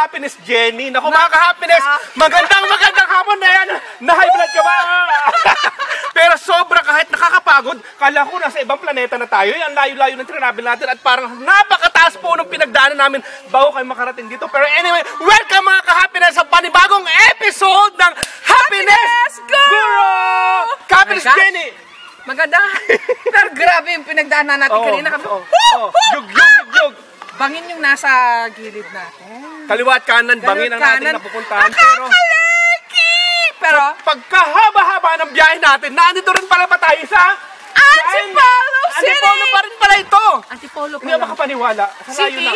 ka-happiness, Jenny. Naku, mga ka-happiness, magandang hapon na yan. Na-high blood ka ba? Pero sobra, kahit nakakapagod, kala ko nasa ibang planeta na tayo. Ang layo-layo ng travel natin at parang napakataas po ng pinagdaanan namin bago kayo makarating dito. Pero anyway, welcome mga ka-happiness sa panibagong episode ng Happiness Guru! Ka-happiness, Jenny! Maganda. Pero grabe yung pinagdaanan natin kanina. Yug. Bangin yung nasa gilid natin. Kaliwa at kanan, bangin ang natin napupuntahan. Pero pagkahaba-haba ng biyahe natin, nandito rin pala pa tayo sa Antipolo City! Antipolo pa rin pala ito! Antipolo pa Hindi ako makapaniwala. City?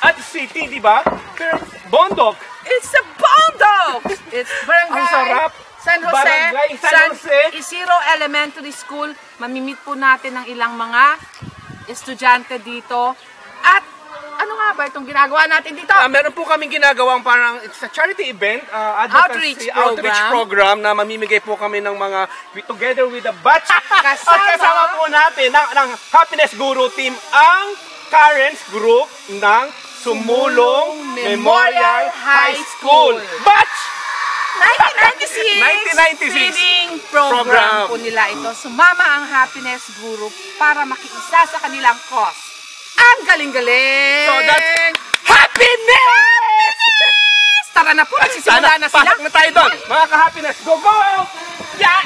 At city, di ba? Pero Bondok. It's a Bondok! It's Barangay Ang sarap. San Jose. Barangay San Jose. Isiro Elementary School. Mamimit po natin ng ilang mga estudyante dito. At ano nga ba itong ginagawa natin dito? Meron po kaming ginagawang parang it's a charity event, outreach program na mamimigay po kami ng mga together with the batch. Kasama po natin ng Happiness Guru team ang Karen's group ng Sumulong Memorial High School. Batch 1996 feeding program po nila ito. Sumama ang Happiness Guru para makiisa sa kanilang cause. Ang galing-galing! So that's happiness! Tara na po, nagsisimula na sila. Pasok na tayo doon. Mga ka-happiness, go! Yeah!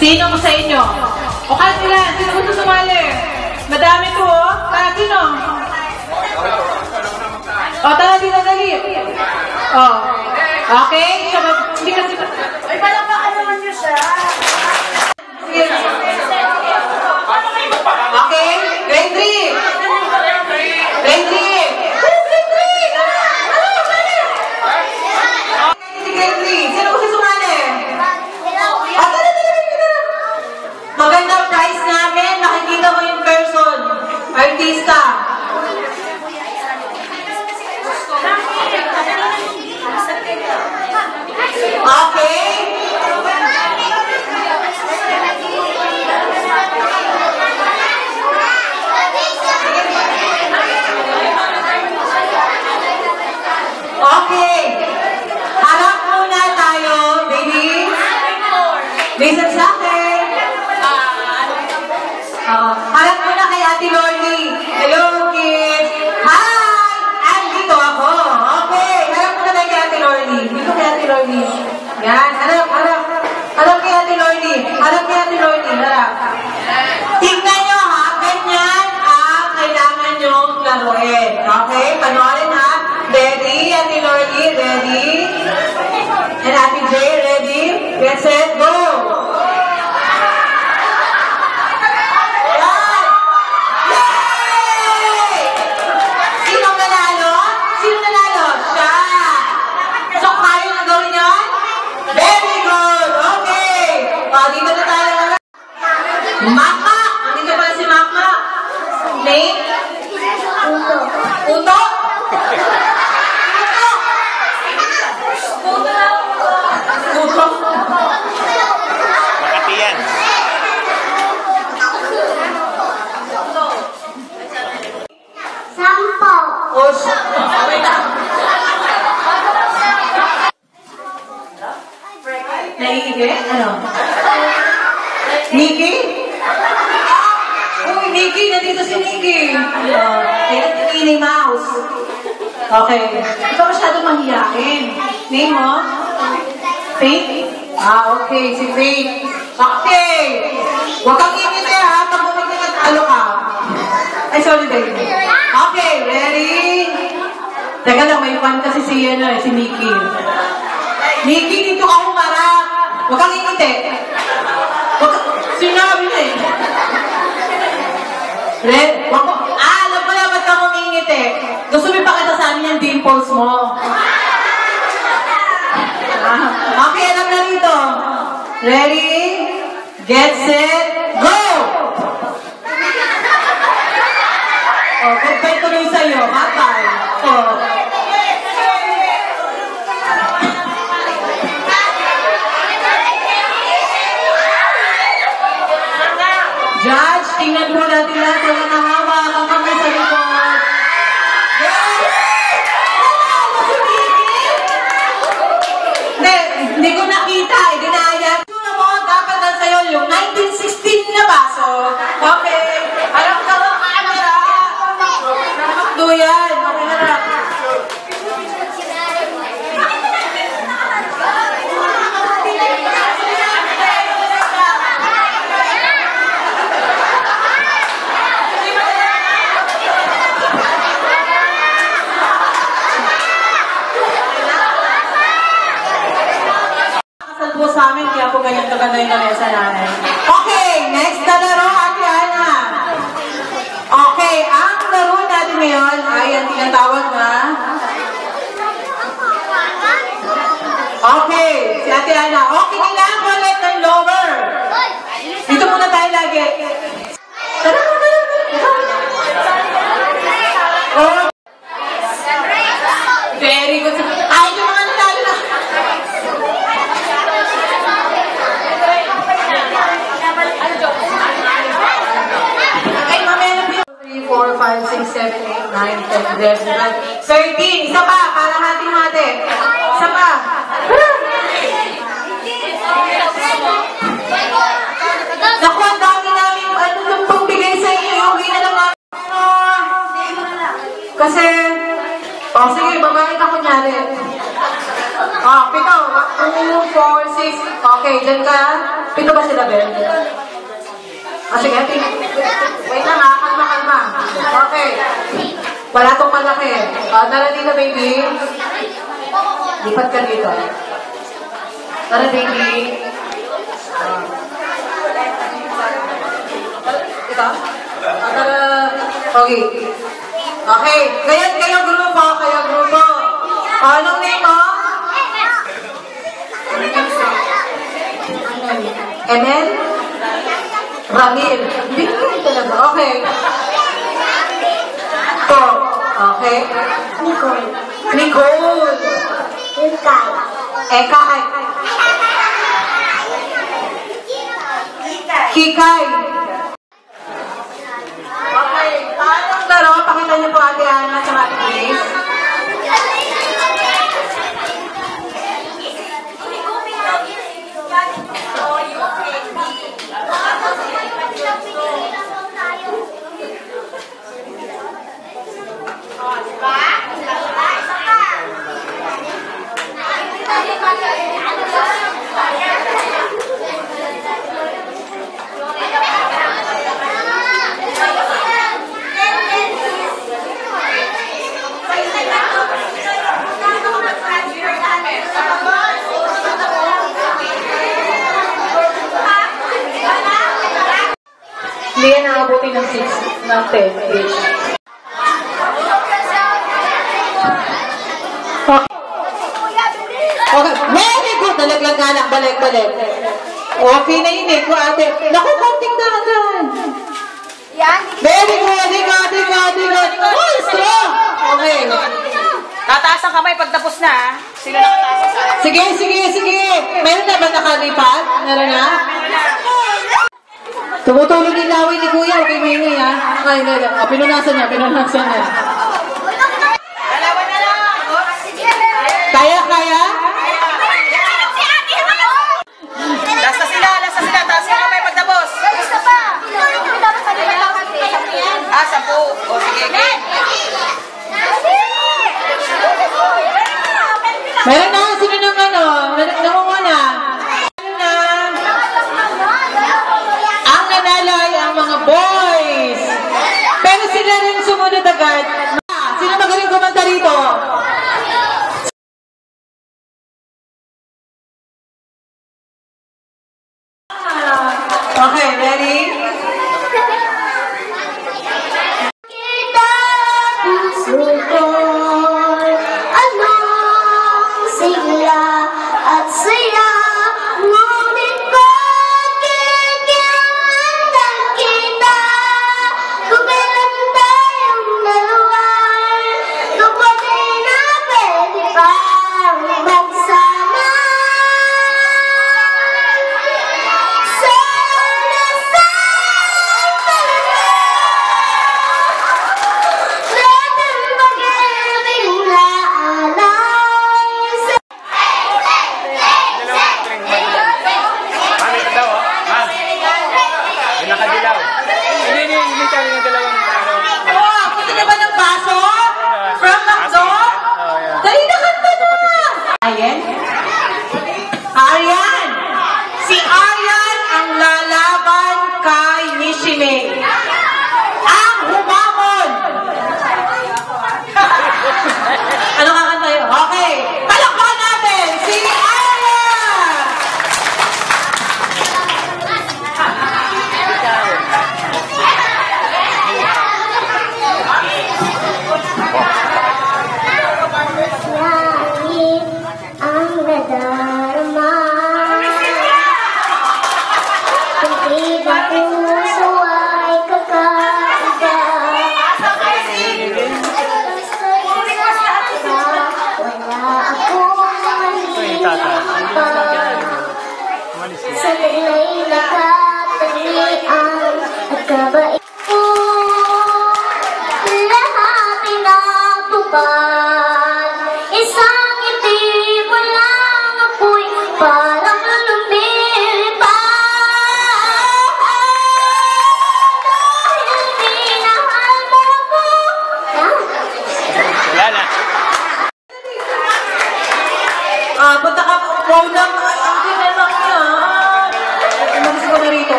Sino sa inyo? O kahit ilan, sino gusto sumali? Madami po, oh. Para sino? O, tara dito, dali. O. Okay? Hindi kasi... Ay, palakpakan naman niyo siya. Sige. Okay? Grade 3. Grade 3. Grade 3. Sino gusto sumali? Magandang prize namin. Nakikita mo yung person. Artista. Okay? Okay. Harap muna tayo, baby. Listen sa akin. Harap muna kay Ate Lordy. Hello, kids. Hi! Andito ako. Okay. Harap muna tayo kay Ate Lordy. Dito kay Ate Lordy. Yan. Harap, harap. Harap kay Ate Lordy. Harap kay Ate Lordy. Harap. Tingnan nyo ha. Ganyan ang kailangan nyong laruin. Okay? Panoorin ha. Ready? Ate Lordy, ready? And Ate Jay, ready? Get set, go! Yan! Yay! Sino nanalo? Sino nanalo? Siya! So, kaya na gawin yun? Very good! Okay! O, dito na tayo. Maka! Andito pala si Maka. Name? Uto. Uto? Makati yan. Sampo. O, wait lang. Naiigit? Ano? Nikki? Uy, Nikki! Nandito si Nikki! Kaya Minnie Mouse. Okay. Ikaw masyadong mahiyain. Name mo? Faith? Okay. Si Faith. Okay. Huwag kang ingiti ha. Pag umitinag-alo ka. Ay, sorry, baby. Okay, ready? Teka lang, may fan kasi si Nikki. Nikki, dito ka humarap. Huwag kang ingiti. Sinabi na eh. Red? Alam ko na ba't ka humingiti. Gusto mo ipakita sa amin yung dimples mo. Okay, alam na rito. Ready? Get set, go! Oh, goodbye tuloy sa'yo. Bye-bye. Oh. Judge, tingnan po natin lahat sa mga hawak ang kamay sa likod. Hindi ko nakita, dinaya. Sino mo, dapat na sa'yo yung 1916 na baso. Okay. Alam ka ba, camera? Nakakdo yan. Okay, harap. Po sa amin, kaya po ganyan kaganda yung lamesa namin. Okay, next na laro, Ate Ana. Okay, ang laro natin ngayon ay ang tinatawag na... Okay, si Ate Ana. Okay nila, left and lower. Dito muna tayo lagi. Tara, oh. Very good. Ay, yung mga natalo na. 4, 5, 6, 7, 8, 9, 10, 11, 13. Isa pa, para hati-hati. Isa pa. Naku, ang dami namin nung pagbigay sa inyo. Yung na naman. Kasi, sige, babae na kunyari. Pito. 2, 4, 6. Okay, dyan ka. Pito ba sila, Ben? Sige, wait lang ha. Kalma. Okay. Wala tong malaki. Tara dito, baby. Lipat ka dito. Tara, baby. Ito? Tara. Okay. Okay. Kayo grupo. Anong name mo? Emel? Ramil. Bigyan talaga. Okay. Ito. Okay. Nicole. Eka. Kikay. Okay. Anong laro? Pakita niyo po Ate Ana sa Ate Grace. Hindi yan naabutin ng 6, ng 10 each. Okay, very good. Nalaglag nga lang, balik. Okay na yun eh, ate. Naku, konting dahan. Very good, good. Oh, strong. Okay. Tataas ang kamay pag tapos na. Sino nakataas sa akin? Sige. Meron na ba nakalipat? Meron na? Tumutulong yung laway ni Kuya. Okay, Mimi, ha? Okay, pinunasan niya. Dalawa na lang. Kaya? Lasta sila. Taas ang kamay pag tapos. 10. O, sige. Meron na. Sino nang nangunguna? Ang nanalo ay ang mga boys. Pero sila rin sumunod agad.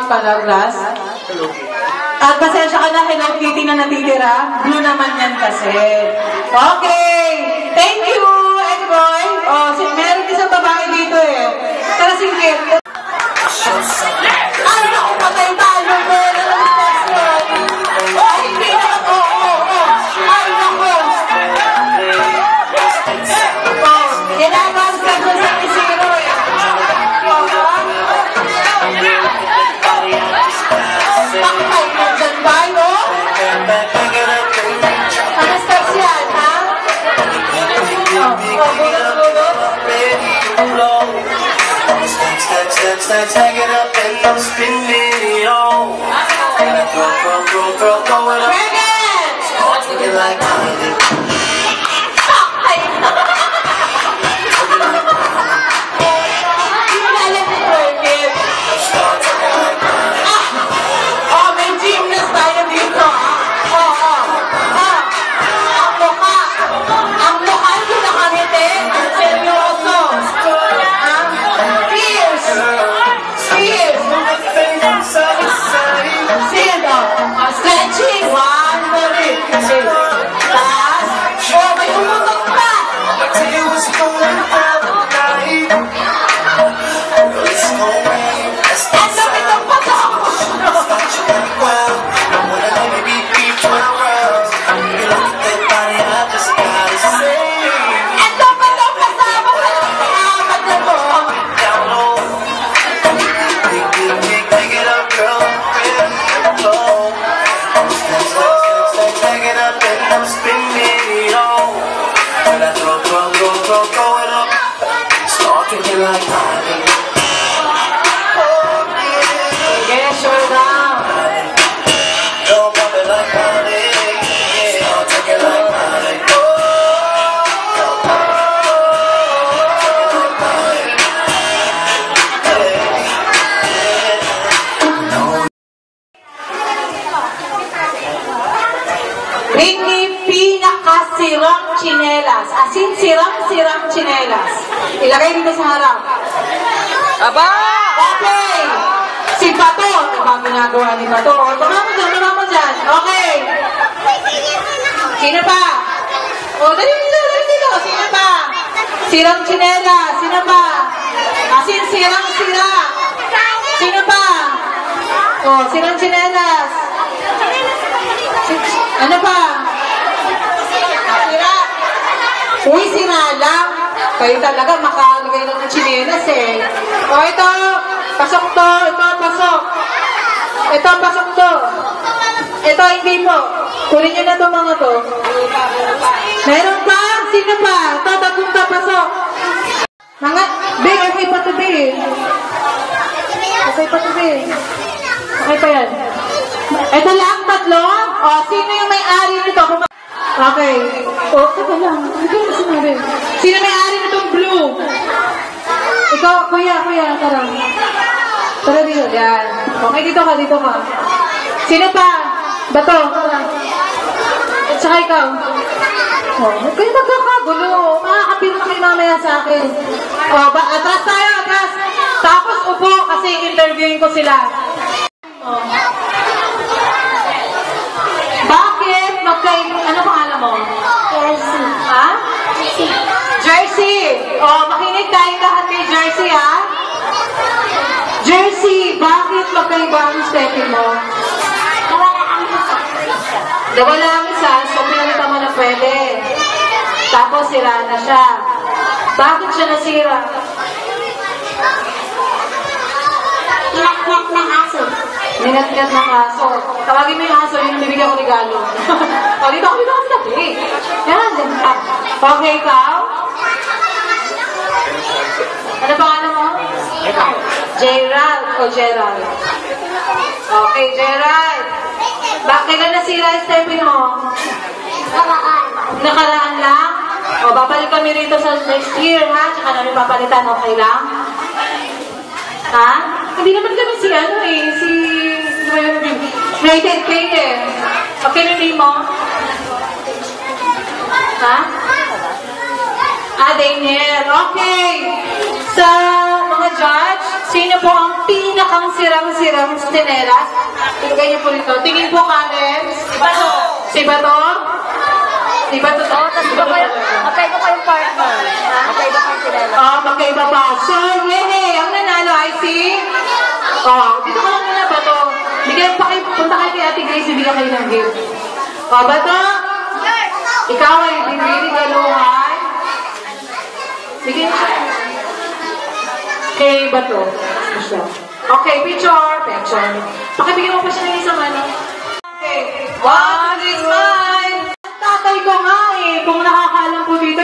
pala, glass. At pasensya ka na, Hello Kitty na natitira. Blue naman yan kasi. Okay! Thank you, Edboy. Oh, meron isang babae dito eh. Tara, singkit. Ay, naku, patay tayo, meron na reflection. Ay, hindi na. Ay, naku. Oh, kailangan ka dyan sa isiro eh. Pakpay na dyan ba, no? Ano steps yan, ha? Let's hang it up and I'm spinning it all. Throw it up. Bring it! Talking it like honey. Pakpay na. Hindi na alam ni Bridget. Start talking like honey. Oh, may gymnast tayo dito. Ang mukha yung nakangiti. Ang seryoso. Fierce. Fierce. Sino? Stretching. One, two, three. Taas. Oh, may umutok pa. Tell you what's going on tonight. It's going rain. Let's Ang laki ng patok. start you like well. I wanna let me be around. You look at that body, I just gotta say. Ang laki ng kasama sa apat na to. Down low. Pick it up, girl. Ready to go. Take it up and I'm spinning it all. When I throw it up. Start thinking like honey. Yes, sure down. Don't pop it like honey. Start thinking like honey. Bring me pinakasirang tsinelas. As in, sirang-sirang tsinelas. Ilagay dito sa harap. Aba! Okay. Si Bato. Ito ba ginagawa ni Bato? Baba mo dyan. Okay. Sino pa? O, dali dito. Sino pa? Sirang tsinelas. Sino pa? As in, sirang-sira. Sino pa? O, sirang tsinelas. Ano pa? Sira. Uy, sira lang. Kayo talaga makalagay lang ng tsinelas eh. O, ito. Pasok to. Ito, pasok. Ito, pasok to. Ito, hindi po. Kunin nyo na ito mga to. Meron pa? Sino pa? Ito, tatlong to, pasok. Mga, Bing, okay pa to, Bing. Okay pa to, Bing. Okay pa yan. Ito lang, tatlo? O, sino yung may-ari nito? Okay. O, teka lang. Ito yung sinabi. Sino may-ari nitong blue? Ikaw, kuya, tara. Tara dito, yan. Okay, dito ka. Sino pa? Bato, tara. At saka ikaw. O, huwag kayo magkakagulo. Makakapil na kayo mamaya sa akin. O, atras tayo, atras. Tapos upo kasi interviewin ko sila. O. Bakit ano pangalan mo? Jersey. Ha? Jersey. Oh, makinig tayo lahat kay Jersey, ha? Jersey, bakit magkaiba ang stepping mo? Nawala ang isa, so pinalitan mo na pwede. Tapos sira na siya. Bakit siya nasira? Kinaknak ng aso. Minat-minat ng aso. Tawagin mo yung aso, yung bibigyan ko regalo. O, dito ako sa tabi. Yan, yan. Okay, ikaw? Ano pangalan mo? Gerald o Gerald? Okay, Gerald. Bakit ka nasira yung stepping mo? Nakaraan lang? O, babalik kami rito sa next year, ha? Tsaka namin papalitan, okay lang? Ha? Hindi naman kami si rated K eh. Okay na name mo? Ha? Daniel. Okay. Sa mga judge, sino po ang pinakang sirang-sirang tsinelas? Ilagay niyo po rito. Tingin po, Karen. Si Bato? Si Bato to? Magkaiba kayong partner. Magkaiba kayong sinela. Magkaiba pa. So, ang nanalo ay si... dito ka lang muna, Bato. Punta kayo kay Ate Grace, bigyan kayo ng gift. Bato, ikaw ay binirigaluhan. Sige. Kay Bato. Okay, picture. Pakibigyan mo pa siya ng isang ano. Okay. 1, 2, 3, smile! Tatay ko nga eh. Kung nakakalam po dito.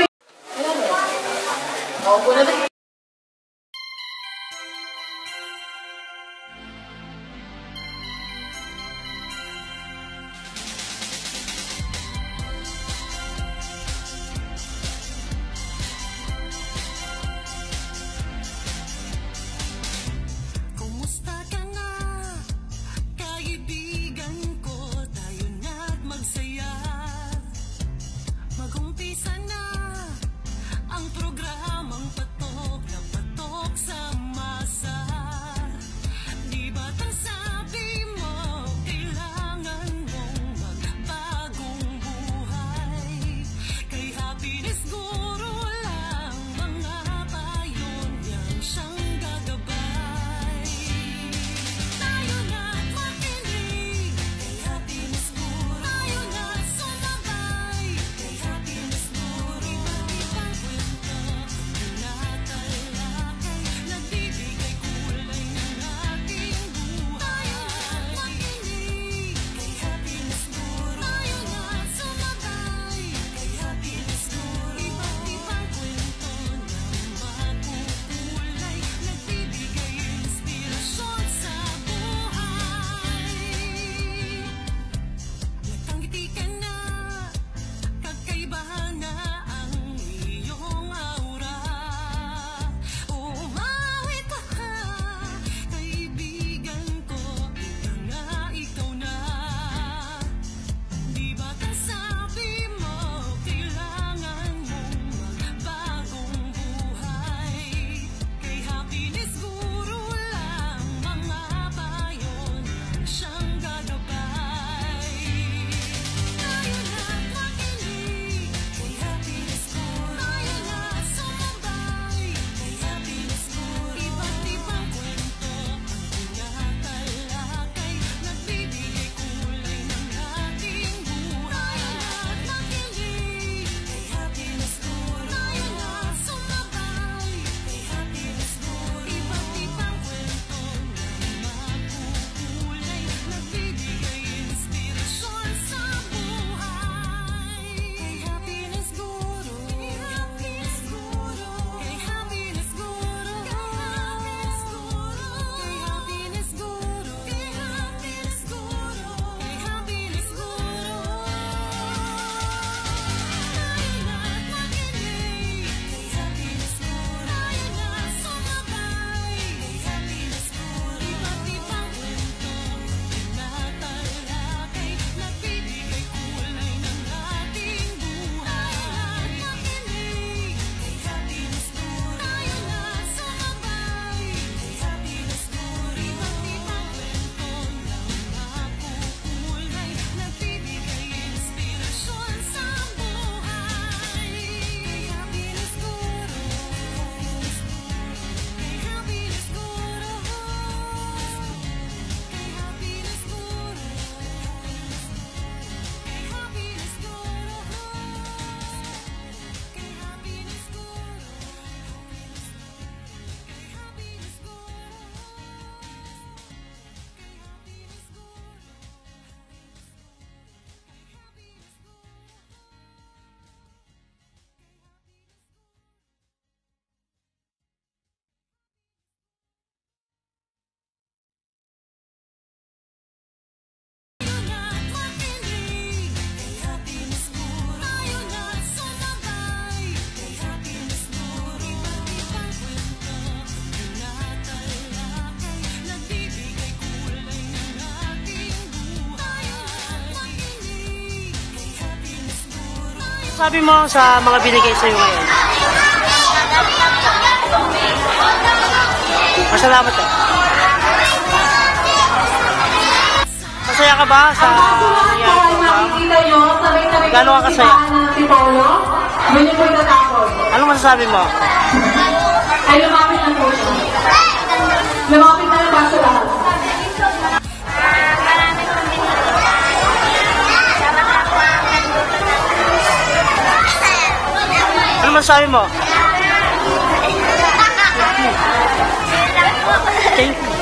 sabi mo sa mga binigay sa'yo ngayon? Masalamat eh. Masaya ka ba sa nangyari Ay, ko? makikita nyo, sabay-sabay Gano'n ka kasaya? ng Tipolo. Yun yung po itatapon. Anong masasabi mo? Ay, lumapit lang po siya. Lumapit na lang ba sa lahat? Anong masasabi mo? Thank you.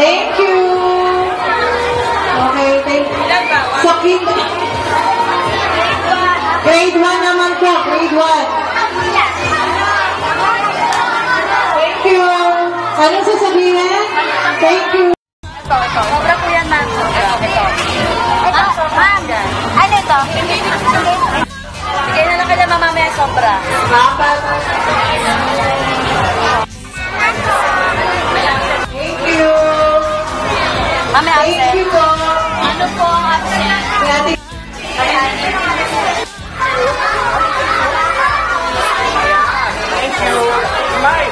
Thank you. Okay, thank you. So, grade 1 naman po, grade 1. Thank you. Anong sasabihin? Thank you. Sobra po yan, ma'am. Ito. Ma'am. Ano ito? Bigay na lang kaya mamamaya sobra. Dapat. Thank you. Mami, Thank absent. you po. Ano po ang absent? Ate. Thank you. Smile.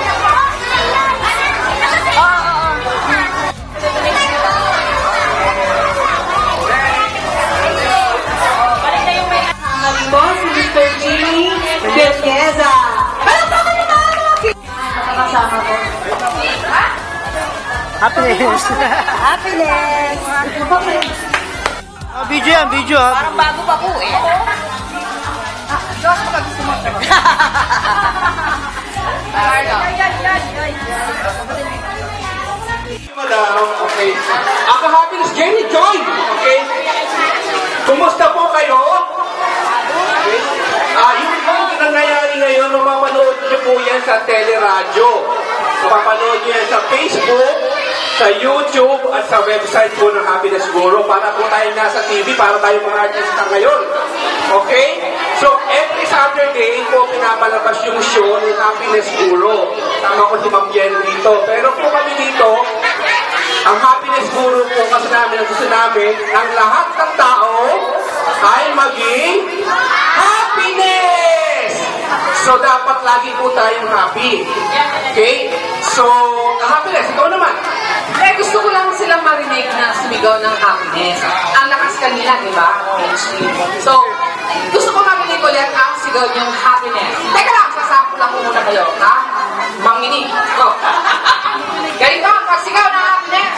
Boss, Mr. Jimmy Belqueza. Alam pa ko naman! Nakakasama ko. Happiness. Happiness. Video yan, video ha. Parang bago pa po eh. Madam, okay. Ako happiness, Jenny Joy. Okay. Kumusta po kayo? Okay. Yung pong nangyayari ngayon, mapapanood niyo po yan sa teleradyo. Mapapanood niyo yan sa Facebook, sa YouTube, at sa website po ng Happiness Guru. Para po tayo nasa TV, para tayo mga artista ngayon. Okay? So, every Saturday po pinapalabas yung show ng Happiness Guru. Tama ko si Ma'am Jen dito. Pero po kami dito, ang Happiness Guru po kasi namin, ang gusto namin, ang lahat ng tao ay maging happiness! So, dapat lagi po tayong happy. Okay? So, happiness, ikaw naman. Eh, gusto ko lang silang marinig na sumigaw ng happiness. Ang lakas kanila, di ba? So, gusto ko marinig ulit ang sigaw niyong happiness. Teka lang, sasample lang ko muna kayo, ha? Manginig. Go. Ganito, pagsigaw ng happiness.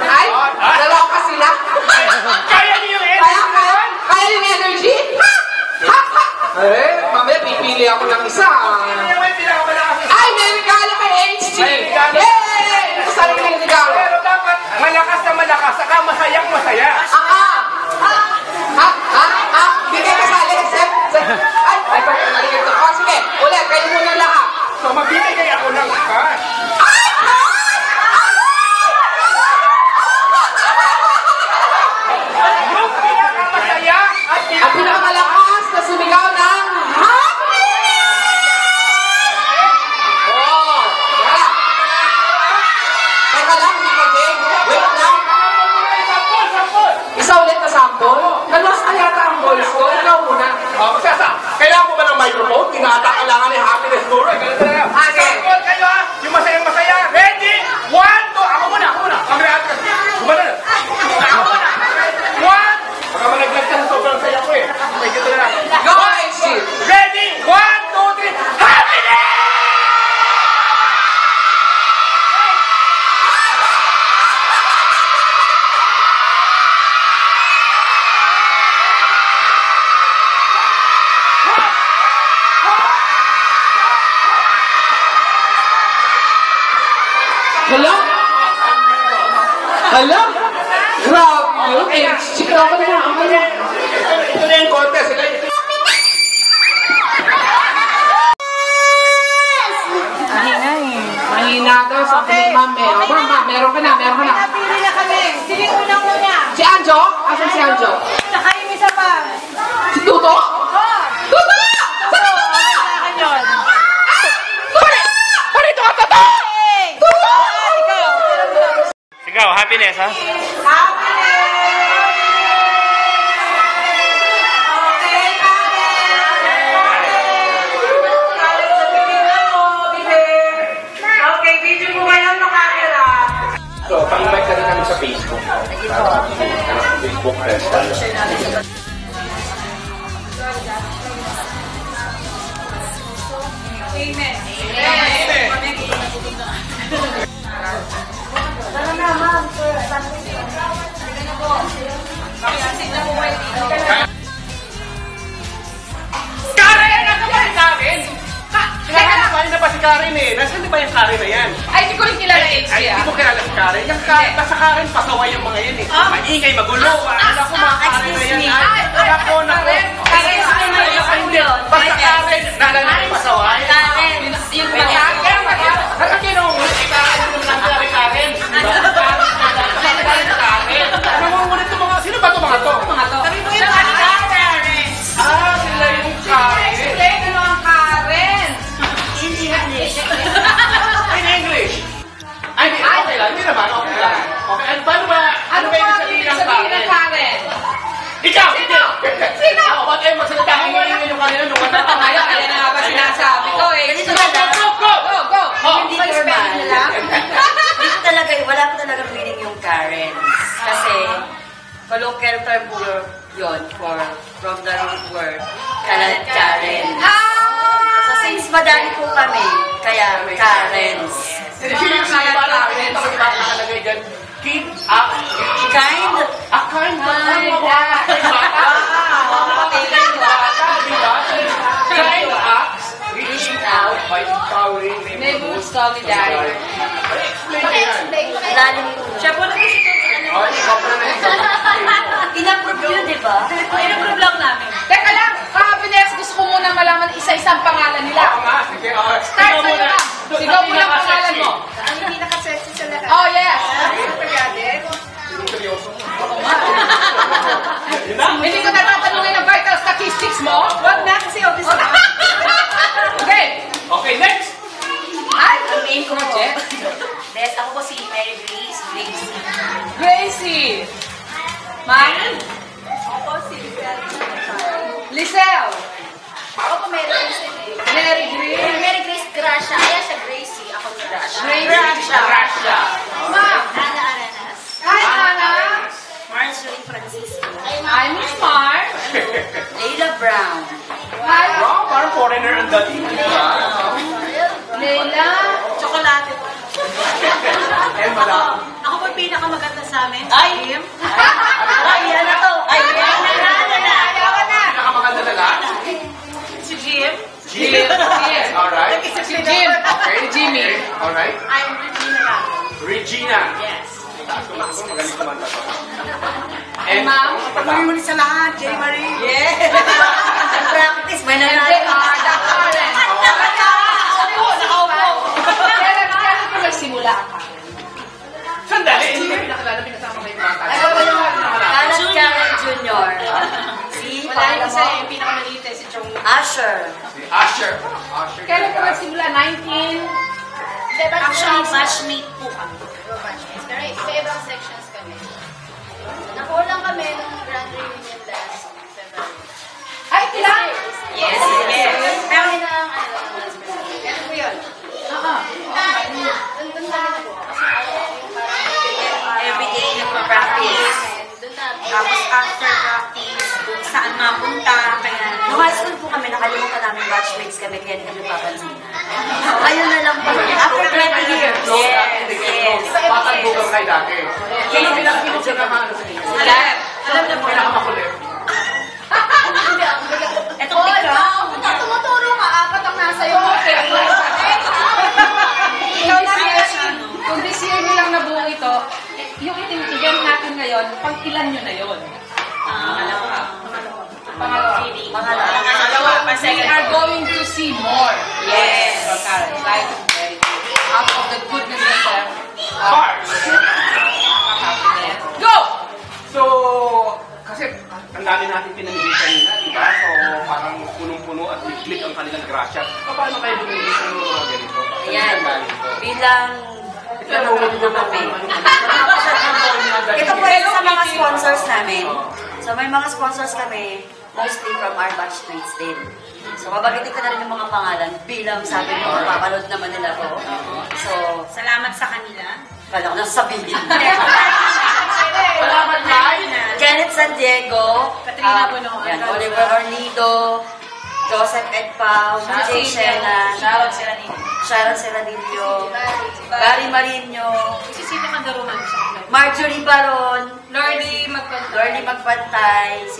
Ay, dalawa sila. Kaya niyo yung Kaya yung energy? Ha? Eh, mamaya pipili ako ng isa. Ay, may regalo kay HG! Yay! Saan yung regalo? Pero dapat malakas na malakas, saka masayang masaya. Hindi kayo kasali, Sep? Ay, pagkakaligid ko. Oh, sige, ulit, kayo muna lahat. So, magbibigay ako ng cash. Yung pinakamasaya at Ang pinakamalakas na sumigaw ng happiness! Oh, yeah. Teka lang, hindi ka game. Wait lang. Isa ulit na sample. Nalos na yata ang voice ko. Ikaw muna. Kailangan mo ba ng microphone? Kailangan ni Happiness Guru. Okay. Sample kayo ha. Yung masayang masaya. Ready? 1, 2. Ako muna. Kamera at gumana na. Ako muna. 1. Baka malaglag ka sa sobrang saya ko eh. May gito na lang. Go, HG! Ready? 1, 2, 3. Happiness! Hello? Hello? Grabe yun. HG, ako na. Ito na yung contest. Mahina daw, sabi ni Ma'am Mel. Ma'am, meron ka na. Napili na kami. Sige, unang-una. Si Anjo? Asan si Anjo? Saka yung isa pa. Si Tuto? Tuto! Sa Tuto! Yun. Parito ka tata! Sigaw, happiness ha. Okay, video mo ngayon ng camera. So, pang-invite ka rin kami sa Facebook. Facebook Festival. Amen. Karen! Ano ba si Karen? Nasaan na ba si Karen eh? Nasaan na ba yung Karen na yan? Ay, hindi ko rin age Ay, siya. hindi mo kilala si Karen. Yung Karen, nasa Karen, pasaway yung mga yan eh. Maingay, magulo. Alam ko mga Karen na yan. Ay, nako. Karen, Basta Karen, naalala yung pasaway. Karen. yung Nakakinungulit, Karen yung nangyari Karen. Karen. Nangungulit yung mga, sino ba itong mga to? Sabi mo yung Karen. Ah, sila yung Karen. Sila yung mga Karen. In English. In English. Ay, okay lang. Hindi naman, okay lang. Okay, at paano ba, Ano kayo ba sabihin ibig ng sabihin ng Karen? Karen? Ikaw! Sino? Sino? Ako, ba't kayo magsalita? Hingin yung kanina nung kanta. Ayan na nga ba sinasabi ko eh. Ganito na lang. Go! Hindi formal. Dito talaga, wala po talaga meaning yung Karen. Kasi, colloquial term po yun from the root word, Karen. So, since madami po kami, kaya Karens. Sino yung sila lang? Ito kasi ba nakalagay dyan? Keep up. Kind. Kind. Kind acts reaching out by empowering Neighborhood solidarity. Explain yan. Lalim po. Siya po na kasi Oh, ikaw pa na Inapprove yun, di ba? Inapprove lang namin. Teka lang, Happiness, gusto ko muna malaman isa-isang pangalan Oo nila. nga, sige. Start sa'yo lang. Sigaw mo lang pangalan mo. Ang hindi nakasexy sa lahat. Oh, yes. Seryoso mo. Hindi ko natatanungin ang vital statistics mo. Wag na kasi obvious na. Okay. Okay, next. Ay, Ang name ko po. Jeff. Yes, ako po si Mary Grace. Gracie. Ma'am? Ako si Lisel. Ako po Mary Grace. Mary Grace. Mary Grace Gracia. Ayan siya Gracie. Ako si Gracia. Russia. Ma'am. Ana Aranas. Hi, Anna. Marjorie Francisco. I'm Miss Mar. Leila Brown. Hi, Wow, parang foreigner ang dating. Leila. Chocolate po. Eh, madam. Ako po pinakamaganda sa amin. Ay! Ay, yan na to! Ay, yan na! Ayaw na. Pinakamaganda na lang. Si Jim. Jim. Alright. Si Jim. Okay. Jimmy. Alright. I'm Regina Ramos. Regina. Yes. Taas ko na ako, magaling kumanta to. Ay, ma'am. Pag-muli sa lahat, J. Marie. Yeah! Practice, may And nanalo they ka. are the Karen. Nakaupo. Kailan ka nagsimula ka? Sandali. Hindi nakilala, pinasama kayo mga kanta. Kalat Karen Jr. Si Wala yung isa pangalan yung pinakamaliit eh, si Chong. mo, Asher. Si Usher. Kailan ka nagsimula? 19? Actually, batchmate po kami. Pero iba-ibang sections kami. Nakulang kami nung grand reunion last February. Ay, ilan? Yes, yes. Pero yun ang last February. Ano po yun? Doon kami na po. Kasi yung parang Everyday nagpa-practice. doon na. Tapos after practice, kung saan mapunta. Kaya, nung high school po kami, nakalimutan namin batchmates kami, kaya hindi kami papansin. So, ayun na lang po. After 20 years. Yes. Patagbugang kayo dati. Sino pinaka-ano sa inyo? Alam na po. Pinaka-makulit. Etong ikaw. Tumuturo ka, apat ang nasa iyo. Ikaw na kung this year nyo lang nabuo ito, yung event natin ngayon, pang ilan nyo na yun? Pangalawa. We are going to see more. Yes. Karen, like, very good. Out of the goodness of their Heart. Go! So, kasi ang dami natin pinanilitan nila, di ba? So, parang punong-puno at liglig ang kanilang grasya. Paano kayo bumilitan ng mga ganito? Ayan. Bilang ito po yun sa mga sponsors namin. So may mga sponsors kami, mostly from our batchmates din. So mabagitin ko na rin yung mga pangalan bilang sabi mo, mapapanood naman nila to. So, Salamat sa kanila. kala ko nang sabihin. Salamat kay Kenneth San Diego, Katrina Bonoan. yan, Oliver Ornido, Joseph Edpao, Jay Shena, Sharon Seranino. Sharon Seradillo, Barry Marino, Sino ka daruman siya? Marjorie Baron, Lordy Lordy Magpantay, si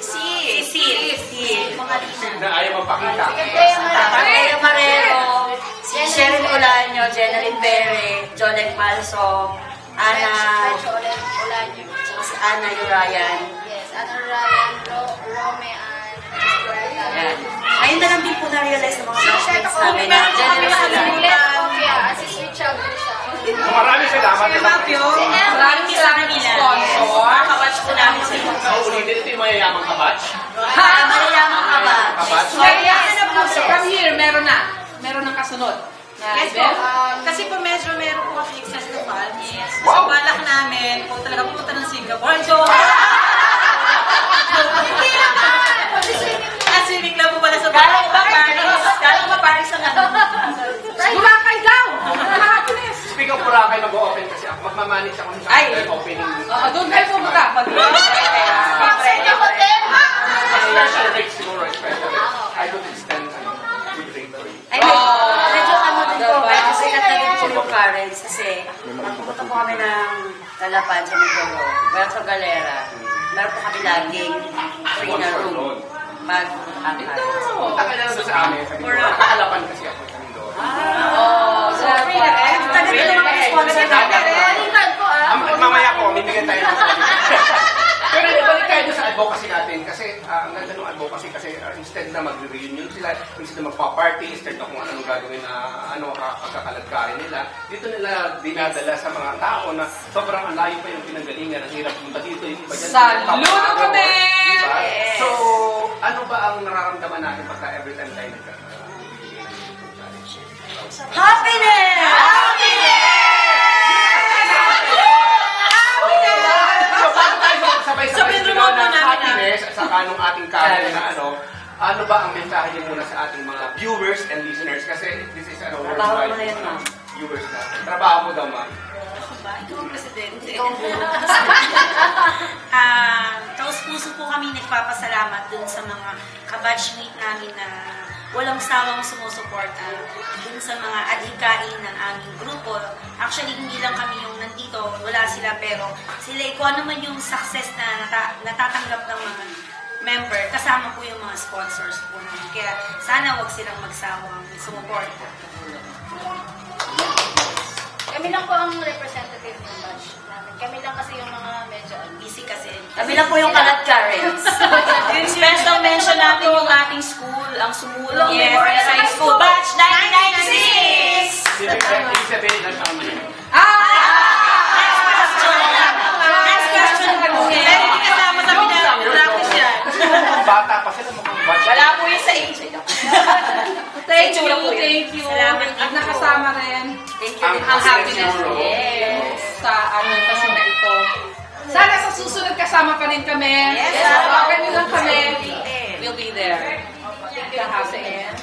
Sid, mga Na ayaw magpakita. Andrea Marrero, si Sheryl Olanyo, Jeneline Pere, Jolek Malso, Ana, si Ana Yurayan. Yes, ano Ryan, Rome, and Yan. Ngayon na lang din po na-realize ng mga classmates namin na generous sila. si Sweet Child siya. Maraming salamat. Maraming salamat ng sponsor. Mga kabatch po namin sa inyo. Ulitin ito yung mayayamang kabatch. Malayamang kabatch. Kabatch. From here, meron na. Meron ng kasunod. Yes po. Kasi po medyo meron po kasi excess na funds. Yes. So, Wow. balak namin po talaga pumunta ng Singapore. So, hindi naman! Swimming lang po pala sa Galang ba Paris ang ano? Boracay daw! Happiness! Speak of Boracay, mag-o-open kasi ako. Magmamanage ako sa opening. Oo, doon kayo pumunta. Special rates siguro, special rates. I don't extend with rate for you. Ay, medyo ano din po, medyo sikat na din po yung Karens kasi magpupunta po kami ng Lalapan sa Mindoro, wala sa Galera. Meron po kami laging free na room. Mag-Karens. Punta ka lang doon sa amin. Nakahalapan kasi ako sa Mindoro. So, free na eh. Tagal na naman ang sponsor natin. Balikan ko Mamaya po, bibigyan tayo ng pero balik tayo sa advocacy natin kasi ang ganda ng advocacy kasi instead na mag-reunion sila, instead na magpa-party, instead na kung anong gagawin na pagkakaladkarin nila, dito nila dinadala sa mga tao na sobrang ang layo pa yung pinanggalingan, ang hirap punta dito, yung iba dyan. Saludo kami! Diba? So, ano ba ang nararamdaman natin pagka every time tayo nagbibigay ng challenge? Happiness! So, bago tayo sabay-sabay sigaw ng happiness sa kanong ating kaya na ano ba ang mensahe niyo muna sa ating mga viewers and listeners? Kasi this is Trabaho mo na yan, ma'am. viewers natin. Trabaho mo daw, ma'am. Ikaw ang presidente. Ikaw po. Taos puso po kami nagpapasalamat dun sa mga kabatchmate namin na walang sawang sumusuporta dun sa mga adhikain ng aming grupo. Actually, hindi lang kami yung nandito, wala sila, pero sila kung ano man yung success na natatanggap ng mga member, kasama po yung mga sponsors po namin. Kaya sana wag silang magsawang sumuporta. Kami lang po ang representative ng batch namin. Kami lang kasi yung mga medyo Busy kasi. Kami lang po yung kalat Karens. Yung special mention natin yung ating school, ang Sumulong Yes, Memorial High School, Batch 1996! Ibig sabihin lang sa amin. Next question. Pero hindi kasama sa pinag-practice yan. Bata pa sila mukhang batch. Wala po yung sa age. Thank you. Salamat. At nakasama rin Thank you. ang happiness Yes. sa kasi na ito. Sana sa susunod kasama pa rin kami. Yes. Tawagan niyo lang kami. We'll be there. Kahapon.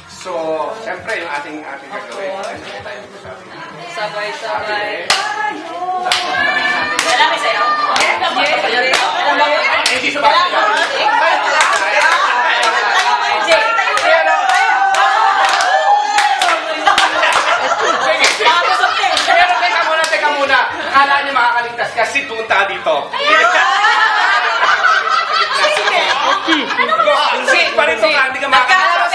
So, siyempre, yung ating gagawin. Sabay-sabay. Salamat sa'yo. Hindi sa bagay. Pero teka muna. Akala niyo makakaligtas kasi tunta dito. Sige, parito ka. Hindi ka makakaligtas.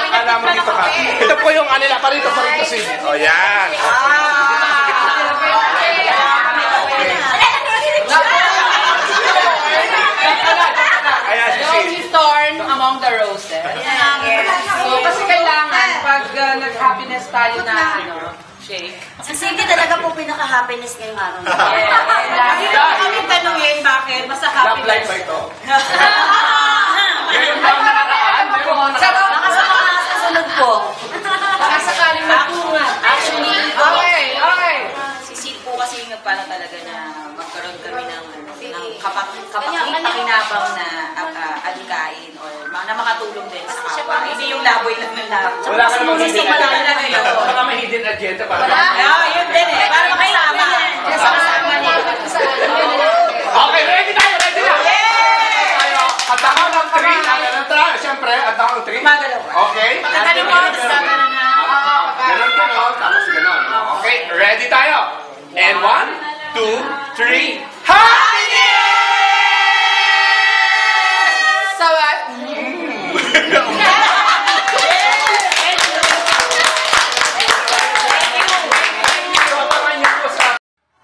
Akala mo dito ka. Ito po yung kanila. Parito si. O yan. Ayan, Rose is torn among the roses. So, kasi kailangan, pag nag-happiness tayo na, shake. Si Cindy talaga po pinaka-happiness ngayong araw. Hindi naman kami tanungin bakit. Basta Love life happiness. ba ito? Ngayon ba ang nakaraan? Baka sa mga kasunod po. Baka sakaling magtungan. Actually, Okay. Si Sid po kasi nagpala talaga na magkaroon kami ng kapakinabang na adhikain or na makatulong din sa kapwa. Hindi yung laboy lang ng laboy. Wala ka namang hidden Gusto pala agenda. talaga yun. Wala may hidden agenda para. Yun din eh. Para makasama. Kasama niya. Okay, ready tayo, ready na. Tayo. At ako ng 3. Siyempre, at ako ng 3. Magalaw. Okay. Pagkakali mo, kasama na na. Ganon, ganon. Tapos ganon. Okay. 3, happiness! So,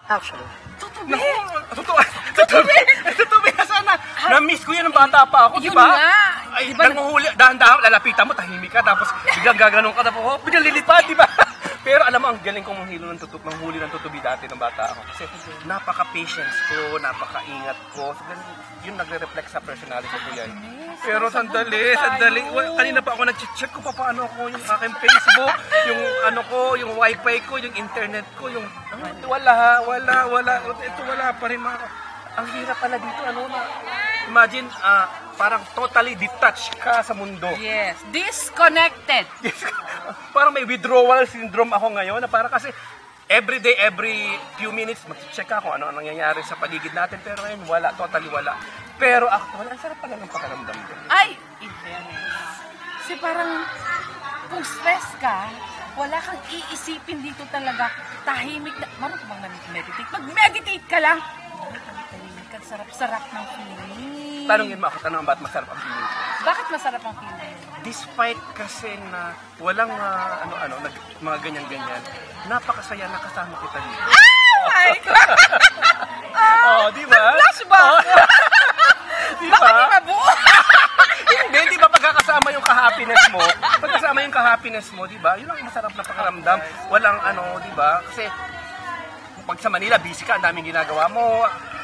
Actually. Tutubi na sana. Na-miss ko yan ng bata pa ako, di Yun ba? nga. Ay, Di ba nanguhuli, dahan-dahan, lalapitan mo, tahimik ka, tapos biglang gaganon ka, tapos, oh, biglang lilipad, di ba? Pero alam mo, ang galing kong manghuli ng tutubi dati ng bata ako. Kasi napaka-patience ko, napaka-ingat ko. So, yun nagre-reflect sa personality ko yan. Pero sandali. Kanina pa ako nag-check ko pa paano ako yung aking Facebook, yung ano ko, yung wifi ko, yung internet ko, yung wala. Ito wala pa rin mga. Ang hirap pala dito, ano na. Imagine, parang totally detached ka sa mundo. yes, disconnected. Parang may withdrawal syndrome ako ngayon na parang kasi every day, every few minutes mag-check ako ano nangyayari sa paligid natin, pero ngayon wala, totally wala. Pero actually, ang sarap pala ng pakiramdam ko. Ay, in fairness. Kasi parang kung stress ka, wala kang iisipin dito talaga. Tahimik na, marunong ka bang meditate? Mag-meditate ka lang. Tahimik ka, sarap-sarap ng feeling. Tanongin mo ako, tanong ba't masarap ang feeling ko? Bakit masarap ang feeling? Despite kasi na walang mga ganyan-ganyan, napakasaya na kasama kita dito. Oh my God! Oh, di ba? Flashback! Di Baka ba? di mabuo? Hindi ba pagkakasama yung ka-happiness mo? Pagkasama yung ka-happiness mo, di ba? Yun ang masarap na pakiramdam. Walang di ba? Kasi pag sa Manila, busy ka, ang daming ginagawa mo.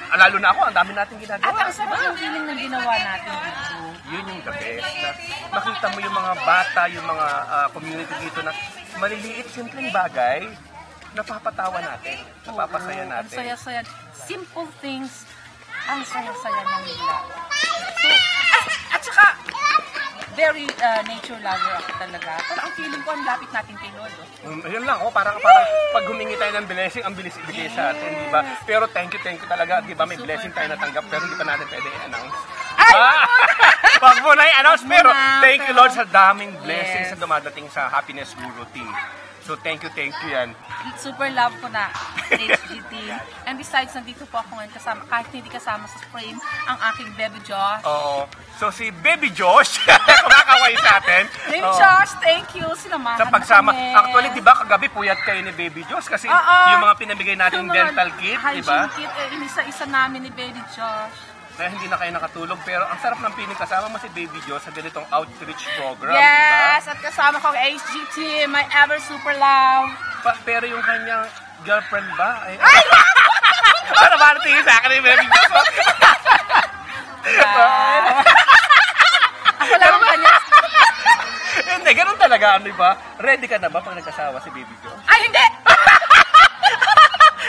Lalo na ako, ang dami natin ginagawa. At ang sarap yung feeling ng ginawa natin dito. Yun yung the best. Na makita mo yung mga bata, yung mga community dito na maliliit, simpleng bagay, napapatawa natin, napapasaya Ang natin. saya-saya. Simple things, ang saya-saya ng nila. So, at saka, very nature lover ako talaga. Pero ang feeling ko, ang lapit natin kay Lord. Yun lang, parang pag humingi tayo ng blessing, ang bilis ibigay sa atin, di ba? Pero thank you talaga, di ba? May blessing tayo natanggap, pero hindi pa natin pwede i-announce. Wag mo na i-announce, pero thank you Lord sa daming blessings na dumadating sa Happiness Guru team. So thank you yan. Super love ko na HG team. And besides, nandito po ako ngayon kasama, kahit hindi kasama sa frame, ang aking baby Josh. Oo. So si Baby Josh, kumakaway sa atin. Baby Oo. Josh, thank you. Sinamahan Sa pagsama. kami. Actually, di ba, kagabi puyat kayo ni Baby Josh kasi yung mga pinamigay nating Yung mga dental kit, di ba? hygiene kit, inisa-isa namin ni Baby Josh. Kaya hindi na kayo nakatulog, pero ang sarap ng piling kasama mo si Baby Josh sa ganitong outreach program, Yes, di at kasama ko ang HG team, my ever super love. ba? Pero yung kanyang girlfriend ba? Ay! Para ba natingin sa akin ni Baby Josh? Ako lang ang kanya. Hindi, ganun talaga, di ba? Ready ka na ba pag nagkasawa si Baby Josh? Ay, hindi!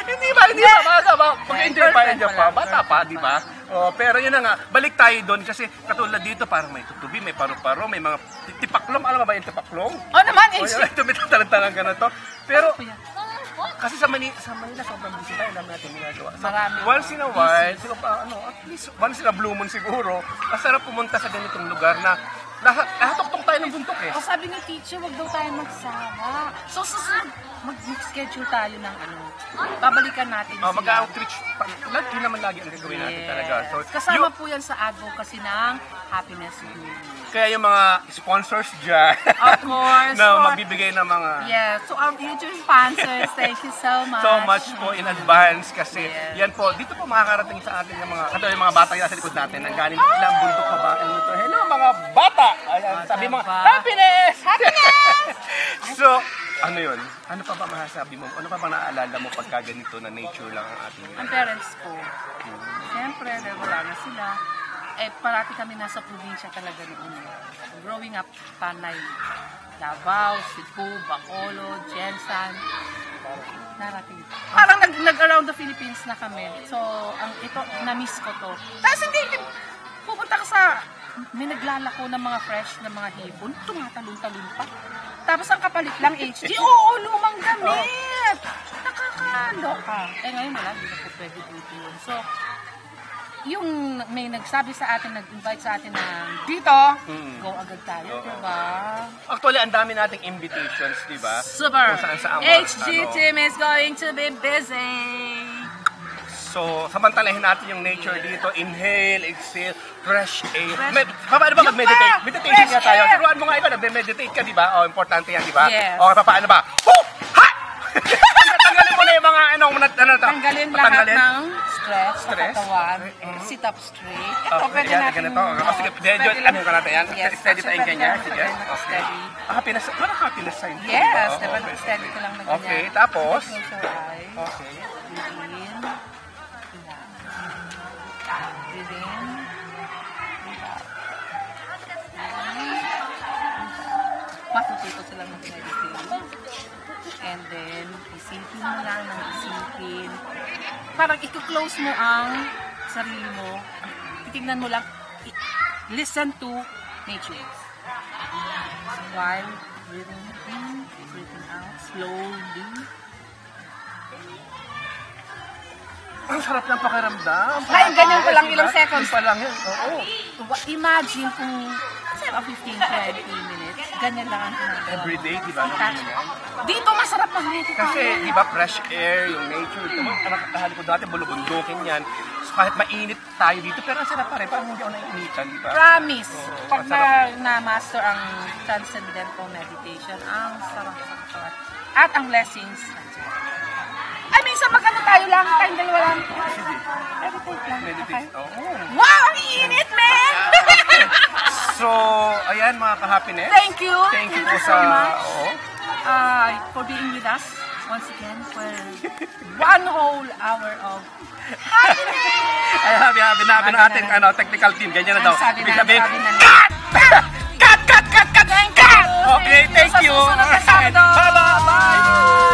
Hindi ba? Bata pa. Pag-enjoy pa. Bata pa, di ba? Oh, pero yun na nga, balik tayo doon kasi katulad dito parang may tutubi, may paru-paro, may mga tipaklong. Alam mo ba yung tipaklong? Oh naman, O HG. yun, tumitalang-talang ka na to. Pero Ano po yan? kasi sa Manila sobrang busy tayo, dami natin ginagawa. So, Marami. once in a while, at least once in a blue moon siguro, masarap pumunta sa ganitong lugar na nahatok-tok tayo ng buntok eh. O sabi ni teacher, wag daw tayo magsama. So, susunod, mag-schedule tayo ng babalikan natin sila. Mag-outreach, yun naman lagi ang gagawin natin talaga. So, Kasama po yan sa advocacy ng Happiness Guru. kaya yung mga sponsors dyan, Of course. na magbibigay ng mga Yes, to our future sponsors, thank you so much. so much po in advance kasi Yes. yan po, dito po makakarating sa atin yung mga, yung mga bata yung sa likod natin, ang galing ng bundok kabayan nito. Hello mga bata! Ayan, sabi mo, ba? happiness! Happiness! So, ano yun? Ano pa ba masasabi mo? Ano pa ba naaalala mo pagka ganito na nature lang ang ating Ang parents ko, siyempre, dahil wala na sila, parati kami nasa probinsya talaga noon. Growing up, Panay, Davao, Cebu, Bacolod, Jensan, narating. Parang nag-around the Philippines na kami. So, ito, na-miss ko to. Tapos hindi, pupunta ka sa, may naglalako ng mga fresh na mga hipon, tumatalon-talon pa. Tapos ang kapalit lang HG, oo, lumang damit! Nakakaloka. Ngayon wala, hindi na po pwede dito yun. So, yung may nagsabi sa atin, nag-invite sa atin na dito, go agad tayo, diba? Actually, ang dami nating invitations, di ba? Super! Kung saan-saan HG team is going to be busy! So, samantalahin natin yung nature dito. Inhale, exhale, fresh air. Paano ba mag-meditate? Meditation nga tayo. Turuan mo nga ikaw, nagme-meditate ka, di ba? O, importante yan, di ba? Yes. O, paano ba? Hoo! Ha! Tanggalin mo na yung mga, Tanggalin lahat ng stress sa Stress? katawan. Sit up straight. Ito, Oh, pwede yan, natin. ganito. O, sige, medyo, ano ka natin yan? Yes. Steady tayong ganyan. Sige. Okay. Steady. Happiness, parang happiness sign. Yes, Oo, diba? okay. Steady ka lang na ganyan. Okay, tapos? Close your eyes. Okay. Breathe in. Breathe in. Breathe out. Matututo silang mag-meditate. And then, isipin mo lang ng isipin. Parang i-close mo ang sarili mo. Titignan mo lang. Listen to nature. While breathing in, breathing out, slowly. Ang sarap ng pakiramdam. Ay, ganyan ko lang, Diba? ilang seconds. Yun pa lang yun. Oo. Imagine kung 15-20 minutes, ganyan lang ang ginagawa. Everyday, di ba? Dito masarap mag-meditate. Kasi, di ba, fresh air, yung nature, ito, nakahalikod natin, bulubundukin yan. So, kahit mainit tayo dito, pero ang sarap pa rin, parang hindi ako naiinitan, di ba? Promise. Oo, Pag masarap. na-master ang transcendental meditation, ang sarap sa katawan. At ang blessings. Ay, minsan magkano tayo lang, tayong dalawa lang. Sige, Meditate lang. Okay. meditate. Oo. Wow, ang init, man! So, ayan mga ka-happiness. Thank you. Thank you Thank po you sa... so much. Oo. For being with us once again for 1 whole hour of happiness. Ay, happy ng ating technical team. Ganyan na daw. Sabi Ibig na, sabihin, sabi na. cut! Cut! Cut! Cut! Cut! Cut! Okay, thank you. Sa susunod na Sabado. Bye-bye!